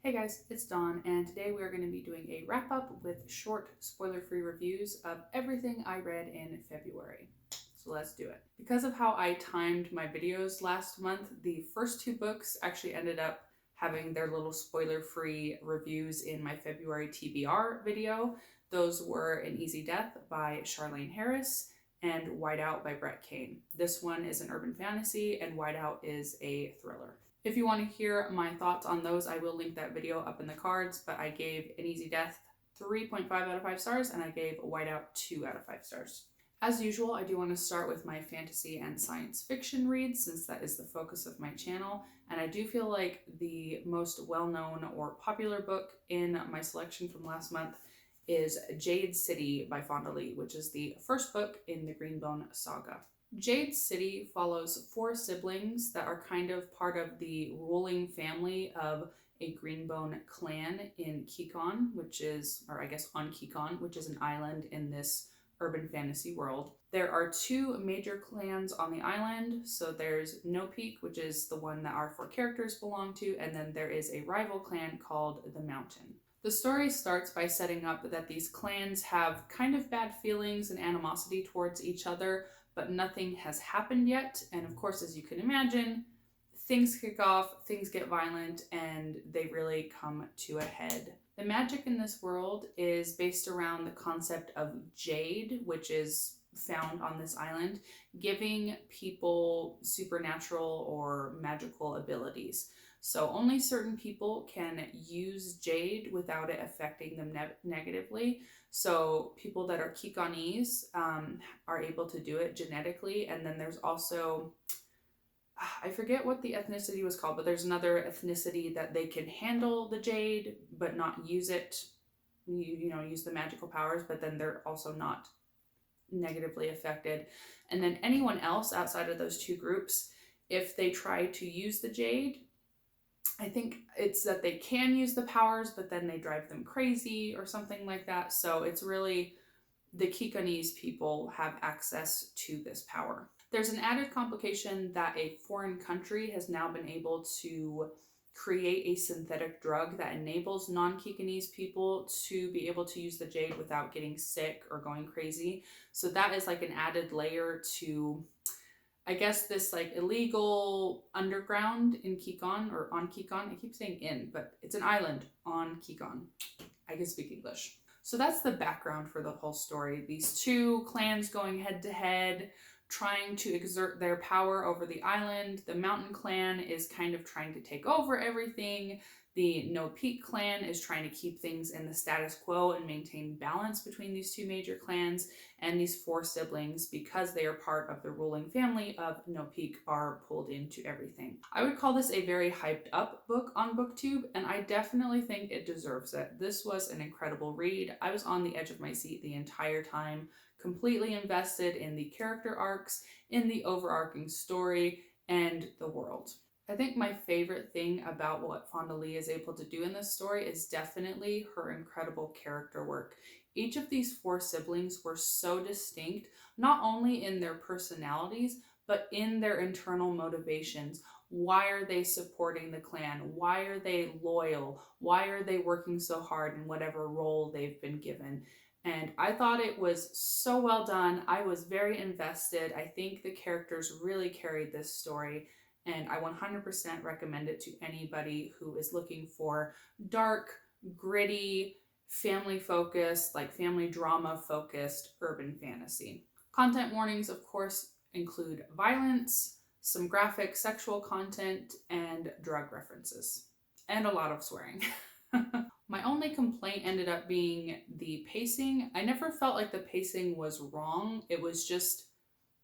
Hey guys, it's Dawn, and today we are going to be doing a wrap up with short, spoiler-free reviews of everything I read in February. So let's do it. Because of how I timed my videos last month, the first two books actually ended up having their little spoiler-free reviews in my February TBR video. Those were An Easy Death by Charlaine Harris and Whiteout by Brett Kane. This one is an urban fantasy and Whiteout is a thriller. If you want to hear my thoughts on those, I will link that video up in the cards, but I gave An Easy Death 3.5 out of 5 stars and I gave Whiteout 2 out of 5 stars. As usual, I do want to start with my fantasy and science fiction reads since that is the focus of my channel, and I do feel like the most well-known or popular book in my selection from last month is Jade City by Fonda Lee, which is the first book in the Greenbone saga. Jade City follows 4 siblings that are kind of part of the ruling family of a Greenbone clan in Kikon, which is, or I guess on Kikon, which is an island in this urban fantasy world. There are 2 major clans on the island. So there's No Peak, which is the one that our 4 characters belong to, and then there is a rival clan called the Mountain. The story starts by setting up that these clans have kind of bad feelings and animosity towards each other, but nothing has happened yet. And of course, as you can imagine, things kick off, things get violent, and they really come to a head. The magic in this world is based around the concept of jade, which is found on this island, giving people supernatural or magical abilities. So only certain people can use jade without it affecting them negatively. So people that are Kikonese are able to do it genetically. And then there's also, I forget what the ethnicity was called, but there's another ethnicity that they can handle the jade, but not use it, use the magical powers, but then they're also not negatively affected. And then anyone else outside of those 2 groups, if they try to use the jade, I think it's that they can use the powers, but then they drive them crazy or something like that. So it's really the Kikonese people have access to this power. There's an added complication that a foreign country has now been able to create a synthetic drug that enables non-Kikonese people to be able to use the jade without getting sick or going crazy. So that is like an added layer to, I guess, this like illegal underground in Kikon, or on Kikon. I keep saying in, but it's an island on Kikon. I can speak English. So that's the background for the whole story. These 2 clans going head to head, trying to exert their power over the island. The Mountain clan is kind of trying to take over everything. The No Peak clan is trying to keep things in the status quo and maintain balance between these 2 major clans. And these 4 siblings, because they are part of the ruling family of No Peak, are pulled into everything. I would call this a very hyped up book on BookTube, and I definitely think it deserves it. This was an incredible read. I was on the edge of my seat the entire time, completely invested in the character arcs, in the overarching story, and the world. I think my favorite thing about what Fonda Lee is able to do in this story is definitely her incredible character work. Each of these 4 siblings were so distinct, not only in their personalities, but in their internal motivations. Why are they supporting the clan? Why are they loyal? Why are they working so hard in whatever role they've been given? And I thought it was so well done. I was very invested. I think the characters really carried this story, and I 100% recommend it to anybody who is looking for dark, gritty, family-focused, like family drama-focused urban fantasy. Content warnings, of course, include violence, some graphic sexual content, and drug references, and a lot of swearing. My only complaint ended up being the pacing. I never felt like the pacing was wrong. It was just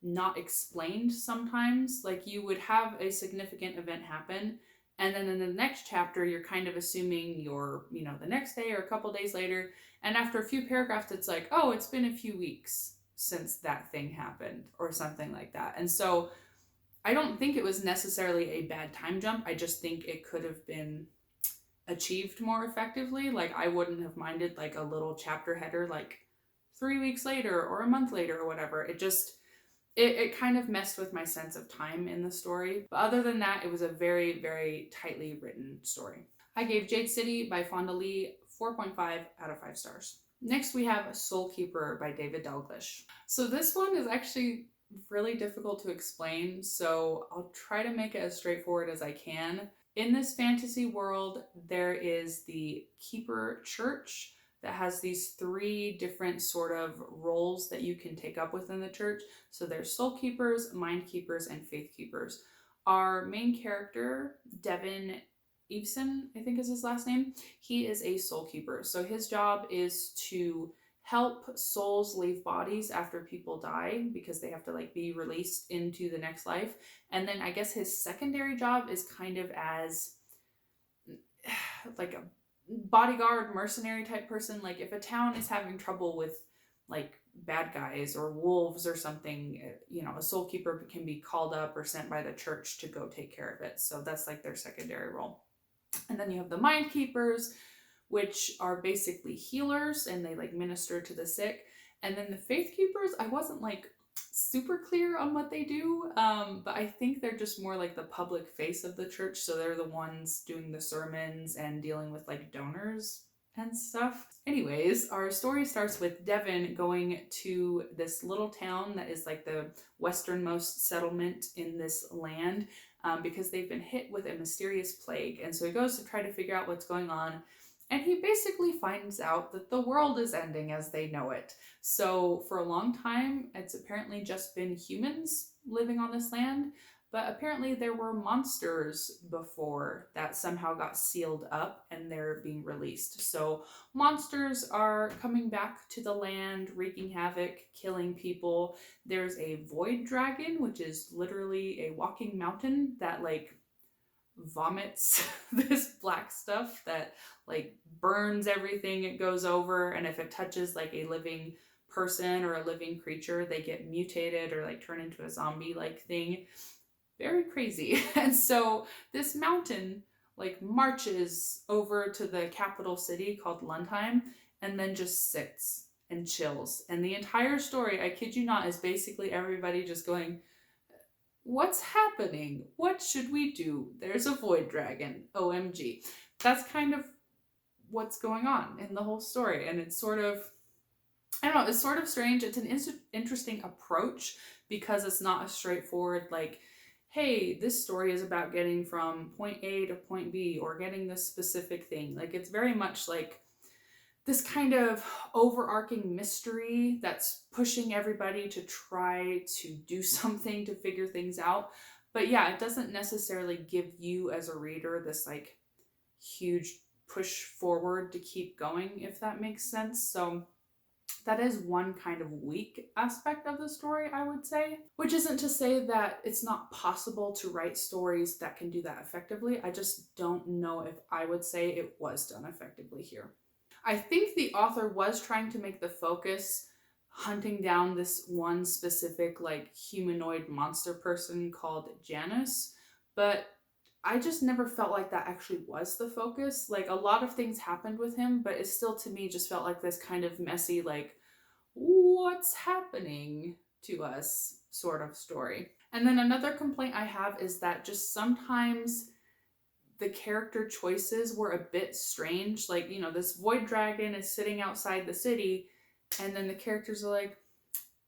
not explained sometimes. Like you would have a significant event happen, and then in the next chapter, you're kind of assuming you're, the next day or a couple days later. And after a few paragraphs, it's like, oh, it's been a few weeks since that thing happened or something like that. And so I don't think it was necessarily a bad time jump. I just think it could have been achieved more effectively. Like I wouldn't have minded like a little chapter header, like 3 weeks later or a month later or whatever. It kind of messed with my sense of time in the story. But other than that, it was a very, very tightly written story. I gave Jade City by Fonda Lee 4.5 out of 5 stars. Next we have Soulkeeper by David Dalglish. So this one is actually really difficult to explain, so I'll try to make it as straightforward as I can. In this fantasy world, there is the Keeper Church that has these 3 different sort of roles that you can take up within the church. So there's Soul Keepers, Mind Keepers, and Faith Keepers. Our main character, Devin Eveson, I think is his last name, he is a Soul Keeper. So his job is to help souls leave bodies after people die because they have to like be released into the next life. And then I guess his secondary job is kind of as like a bodyguard, mercenary type person. Like if a town is having trouble with like bad guys or wolves or something, you know, a soul keeper can be called up or sent by the church to go take care of it. So that's like their secondary role. And then you have the mind keepers, which are basically healers and they like minister to the sick. And then the faith keepers, I wasn't like super clear on what they do, but I think they're just more like the public face of the church. So they're the ones doing the sermons and dealing with like donors and stuff. Anyways, our story starts with Devin going to this little town that is like the westernmost settlement in this land because they've been hit with a mysterious plague. And so he goes to try to figure out what's going on. And he basically finds out that the world is ending as they know it. So for a long time, it's apparently just been humans living on this land. But apparently there were monsters before that somehow got sealed up and they're being released. So monsters are coming back to the land, wreaking havoc, killing people. There's a void dragon, which is literally a walking mountain that like vomits this black stuff that like burns everything it goes over, and if it touches like a living person or a living creature, they get mutated or like turn into a zombie like thing. Very crazy. And so this mountain like marches over to the capital city called Lundheim and then just sits and chills. And the entire story, I kid you not, is basically everybody just going, what's happening? What should we do? There's a void dragon. OMG. That's kind of what's going on in the whole story. And it's sort of, I don't know, it's sort of strange. It's an interesting approach because it's not a straightforward like, hey, this story is about getting from point A to point B or getting this specific thing. Like it's very much like this kind of overarching mystery that's pushing everybody to try to do something to figure things out. But yeah, it doesn't necessarily give you as a reader this like huge push forward to keep going, if that makes sense. So that is one kind of weak aspect of the story, I would say. Which isn't to say that it's not possible to write stories that can do that effectively. I just don't know if I would say it was done effectively here. I think the author was trying to make the focus hunting down this one specific like humanoid monster person called Janus, but I just never felt like that actually was the focus. Like a lot of things happened with him, but it still to me just felt like this kind of messy like what's happening to us sort of story. And then another complaint I have is that just sometimes the character choices were a bit strange. Like, you know, this void dragon is sitting outside the city and then the characters are like,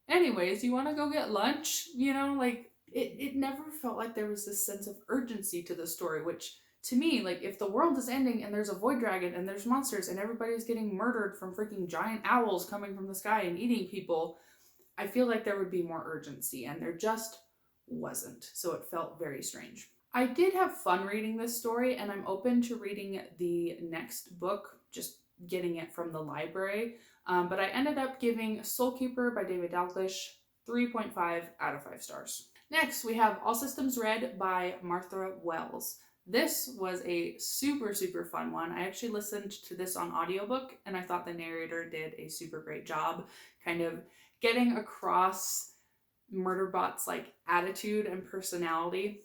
anyways, you want to go get lunch? You know, like it never felt like there was this sense of urgency to the story, which to me, like if the world is ending and there's a void dragon and there's monsters and everybody's getting murdered from freaking giant owls coming from the sky and eating people, I feel like there would be more urgency, and there just wasn't. So it felt very strange. I did have fun reading this story, and I'm open to reading the next book, just getting it from the library. But I ended up giving Soulkeeper by David Dalglish 3.5 out of 5 stars. Next, we have All Systems Red by Martha Wells. This was a super, super fun one. I actually listened to this on audiobook, and I thought the narrator did a super great job kind of getting across Murderbot's like attitude and personality.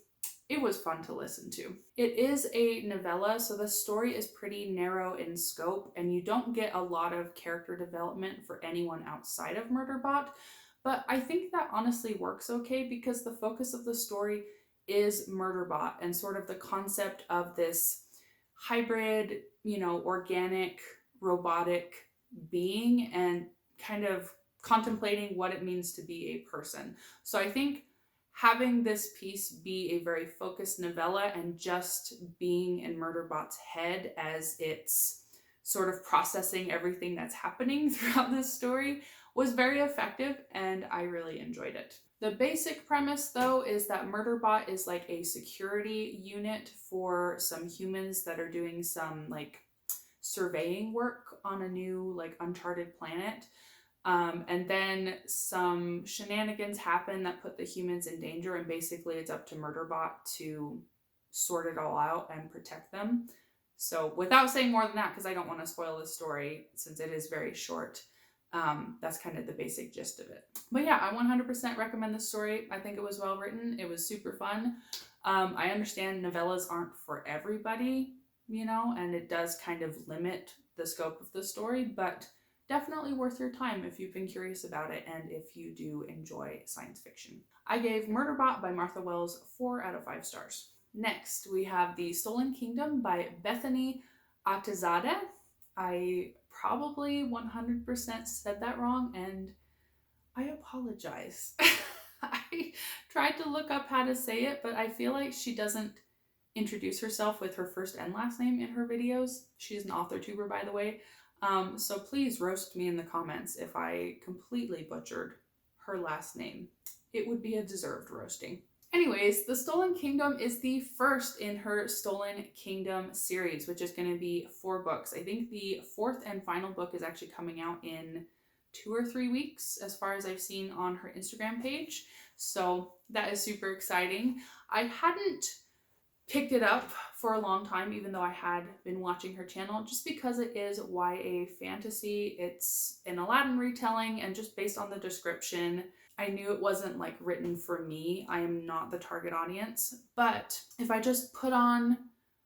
It was fun to listen to. It is a novella, so the story is pretty narrow in scope, and you don't get a lot of character development for anyone outside of Murderbot. But I think that honestly works okay because the focus of the story is Murderbot and sort of the concept of this hybrid, organic, robotic being, and kind of contemplating what it means to be a person. So I think having this piece be a very focused novella and just being in Murderbot's head as it's sort of processing everything that's happening throughout this story was very effective, and I really enjoyed it. The basic premise, though, is that Murderbot is like a security unit for some humans that are doing some like surveying work on a new like uncharted planet. And then some shenanigans happen that put the humans in danger, and basically it's up to Murderbot to sort it all out and protect them. So without saying more than that, because I don't want to spoil the story since it is very short, that's kind of the basic gist of it. But yeah, I 100% recommend this story. I think it was well written. It was super fun. I understand novellas aren't for everybody, and it does kind of limit the scope of the story, but definitely worth your time if you've been curious about it and if you do enjoy science fiction. I gave Murderbot by Martha Wells 4 out of 5 stars. Next, we have The Stolen Kingdom by Bethany Atazadeh. I probably 100% said that wrong, and I apologize. I tried to look up how to say it, but I feel like she doesn't introduce herself with her first and last name in her videos. She's an author tuber, by the way. So please roast me in the comments if I completely butchered her last name. It would be a deserved roasting. Anyways, The Stolen Kingdom is the first in her Stolen Kingdom series, which is going to be 4 books. I think the 4th and final book is actually coming out in 2 or 3 weeks, as far as I've seen on her Instagram page. So that is super exciting. I hadn't picked it up for a long time, even though I had been watching her channel, just because it is YA fantasy. It's an Aladdin retelling, and just based on the description, I knew it wasn't like written for me. I am not the target audience. But if I just put on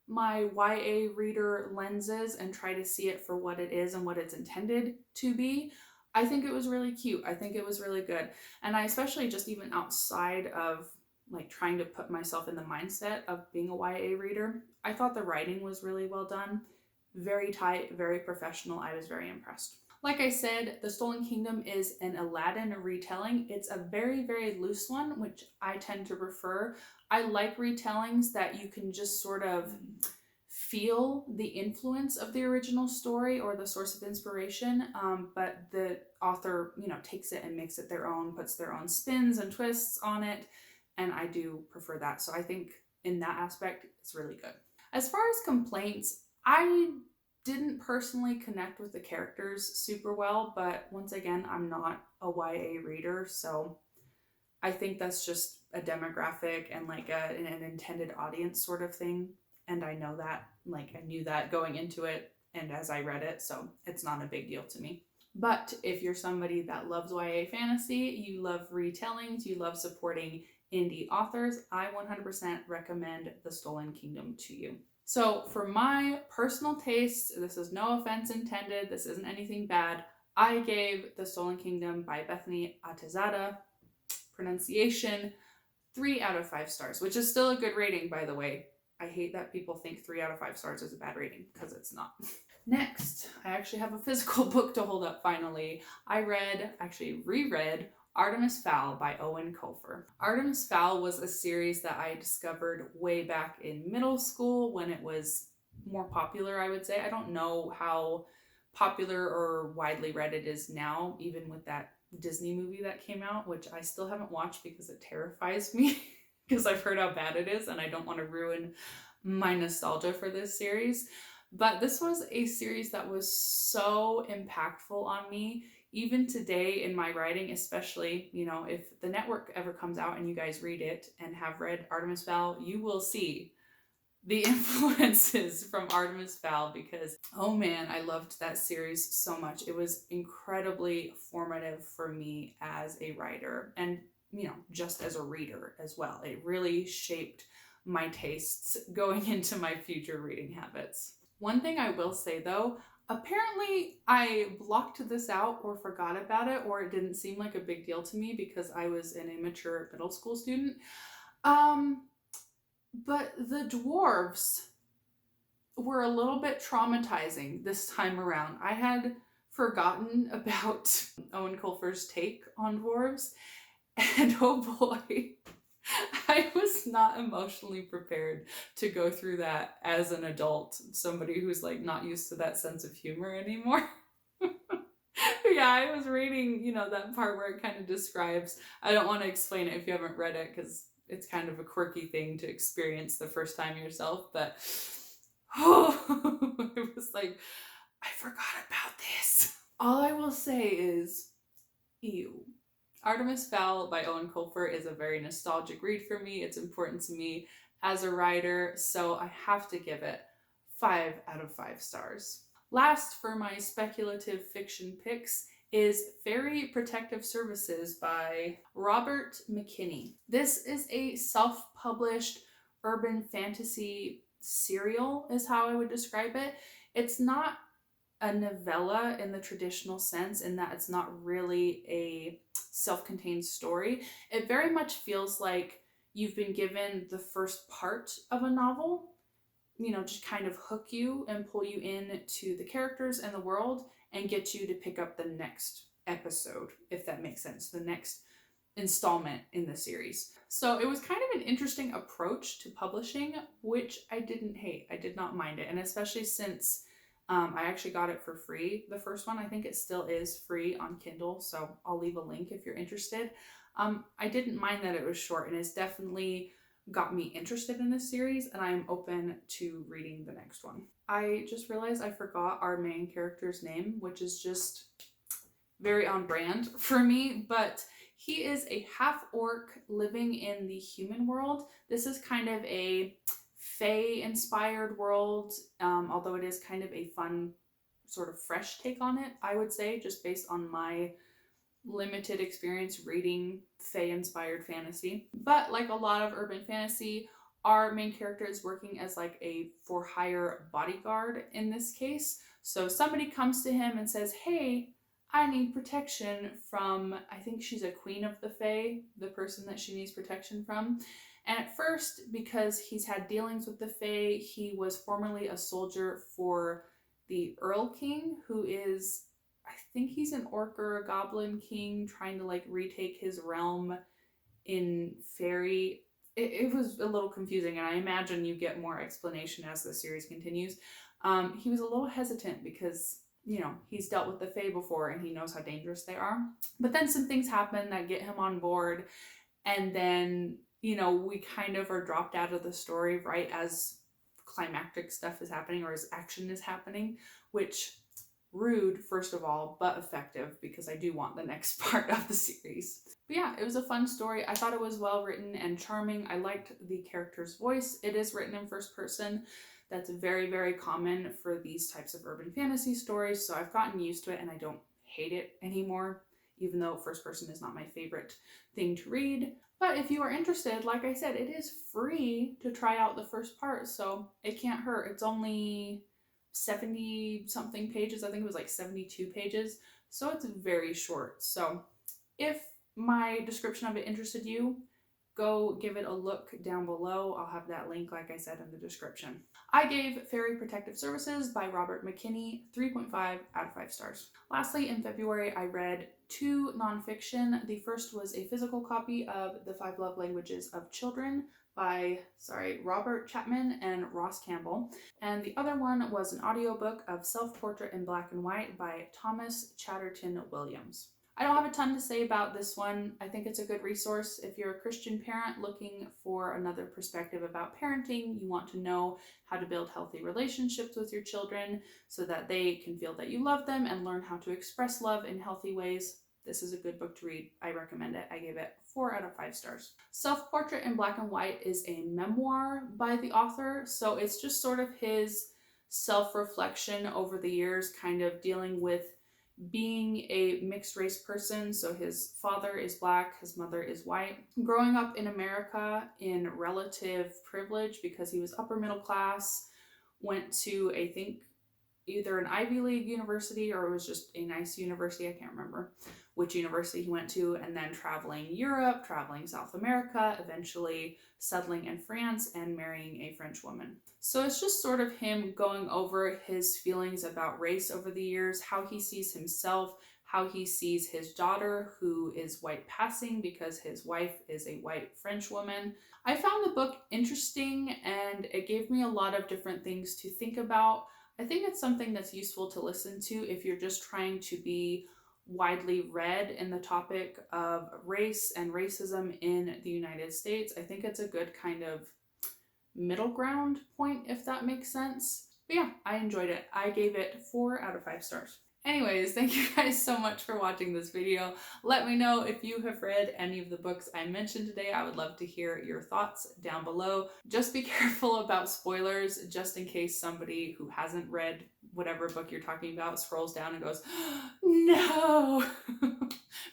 my YA reader lenses and try to see it for what it is and what it's intended to be, I think it was really cute. I think it was really good. And I especially just even outside of like trying to put myself in the mindset of being a YA reader, I thought the writing was really well done. Very tight, very professional. I was very impressed. Like I said, The Stolen Kingdom is an Aladdin retelling. It's a very, very loose one, which I tend to prefer. I like retellings that you can just sort of feel the influence of the original story or the source of inspiration, but the author, takes it and makes it their own, puts their own spins and twists on it, and I do prefer that. So I think in that aspect, it's really good. As far as complaints, I didn't personally connect with the characters super well, but once again, I'm not a YA reader, so I think that's just a demographic and like an intended audience sort of thing. And I know that, like I knew that going into it and as I read it, so it's not a big deal to me. But if you're somebody that loves YA fantasy, you love retellings, you love supporting indie authors, I 100% recommend The Stolen Kingdom to you. So for my personal taste, this is no offense intended, this isn't anything bad, I gave The Stolen Kingdom by Bethany Atazadeh, pronunciation, 3 out of 5 stars, which is still a good rating, by the way. I hate that people think 3 out of 5 stars is a bad rating, because it's not. Next, I actually have a physical book to hold up finally. I reread Artemis Fowl by Owen Colfer. Artemis Fowl was a series that I discovered way back in middle school when it was more popular, I would say. I don't know how popular or widely read it is now, even with that Disney movie that came out, which I still haven't watched because it terrifies me because I've heard how bad it is and I don't want to ruin my nostalgia for this series. But this was a series that was so impactful on me. Even today in my writing, especially, if the network ever comes out and you guys read it and have read Artemis Fowl, you will see the influences from Artemis Fowl because, oh man, I loved that series so much. It was incredibly formative for me as a writer and, just as a reader as well. It really shaped my tastes going into my future reading habits. One thing I will say though, apparently I blocked this out or forgot about it, or it didn't seem like a big deal to me because I was an immature middle school student. But the dwarves were a little bit traumatizing this time around. I had forgotten about Owen Colfer's take on dwarves, and oh boy, I was not emotionally prepared to go through that as an adult, somebody who's like not used to that sense of humor anymore. Yeah, I was reading, that part where it kind of describes, I don't want to explain it if you haven't read it because it's kind of a quirky thing to experience the first time yourself, but oh, it was like, I forgot about this. All I will say is, ew. Artemis Fowl by Owen Colfer is a very nostalgic read for me. It's important to me as a writer, so I have to give it 5 out of 5 stars. Last for my speculative fiction picks is Faerie Protective Services by Robert McKinney. This is a self-published urban fantasy serial, is how I would describe it. It's not a novella in the traditional sense, in that it's not really a self-contained story. It very much feels like you've been given the first part of a novel, just kind of hook you and pull you into the characters and the world and get you to pick up the next episode, if that makes sense, the next installment in the series. So it was kind of an interesting approach to publishing, which I didn't hate. I did not mind it. And especially since I actually got it for free, the first one. I think it still is free on Kindle, so I'll leave a link if you're interested. I didn't mind that it was short, and it's definitely got me interested in this series, and I'm open to reading the next one. I just realized I forgot our main character's name, which is just very on brand for me, but he is a half-orc living in the human world. This is kind of a Fae-inspired world, although it is kind of a fun, sort of fresh take on it, I would say, just based on my limited experience reading Fae-inspired fantasy. But like a lot of urban fantasy, our main character is working as like a for-hire bodyguard in this case. So somebody comes to him and says, hey, I need protection from, I think she's a queen of the Fae, the person that she needs protection from. And at first, because he's had dealings with the Fae, he was formerly a soldier for the Earl King, who is, I think he's an orc or a goblin king trying to like retake his realm in Faerie. It was a little confusing, and I imagine you get more explanation as the series continues. He was a little hesitant because, he's dealt with the Fae before and he knows how dangerous they are. But then some things happen that get him on board, and then we kind of are dropped out of the story right as climactic stuff is happening or as action is happening, which rude, first of all, but effective because I do want the next part of the series. But yeah, it was a fun story. I thought it was well written and charming. I liked the character's voice. It is written in first person. That's very, very common for these types of urban fantasy stories, so I've gotten used to it and I don't hate it anymore, even though first person is not my favorite thing to read. But if you are interested, like I said, it is free to try out the first part, so it can't hurt. It's only 70 something pages. I think it was like 72 pages. So it's very short. So if my description of it interested you, go give it a look down below. I'll have that link, like I said, in the description. I gave Faerie Protective Services by Robert McKinney 3.5 out of 5 stars. Lastly, in February, I read 2 nonfiction. The first was a physical copy of The 5 Love Languages of Children by, Robert Chapman and Ross Campbell. And the other one was an audiobook of Self-Portrait in Black and White by Thomas Chatterton Williams. I don't have a ton to say about this one. I think it's a good resource if you're a Christian parent looking for another perspective about parenting. You want to know how to build healthy relationships with your children so that they can feel that you love them and learn how to express love in healthy ways. This is a good book to read. I recommend it. I gave it 4 out of 5 stars. Self-Portrait in Black and White is a memoir by the author, so it's just sort of his self-reflection over the years, kind of dealing with being a mixed race person. So his father is Black, his mother is white. Growing up in America in relative privilege because he was upper middle class, went to, I think, either an Ivy League university or it was just a nice university. I can't remember which university he went to, and then traveling Europe, traveling South America, eventually settling in France and marrying a French woman. So it's just sort of him going over his feelings about race over the years, how he sees himself, how he sees his daughter, who is white passing because his wife is a white French woman. I found the book interesting and it gave me a lot of different things to think about. I think it's something that's useful to listen to if you're just trying to be widely read in the topic of race and racism in the United States. I think it's a good kind of middle ground point, if that makes sense. But yeah, I enjoyed it. I gave it 4 out of 5 stars. Anyways, thank you guys so much for watching this video. Let me know if you have read any of the books I mentioned today. I would love to hear your thoughts down below. Just be careful about spoilers, just in case somebody who hasn't read whatever book you're talking about scrolls down and goes, no!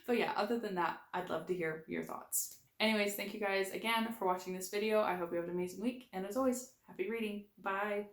But yeah, other than that, I'd love to hear your thoughts. Anyways, thank you guys again for watching this video. I hope you have an amazing week, and as always, happy reading. Bye!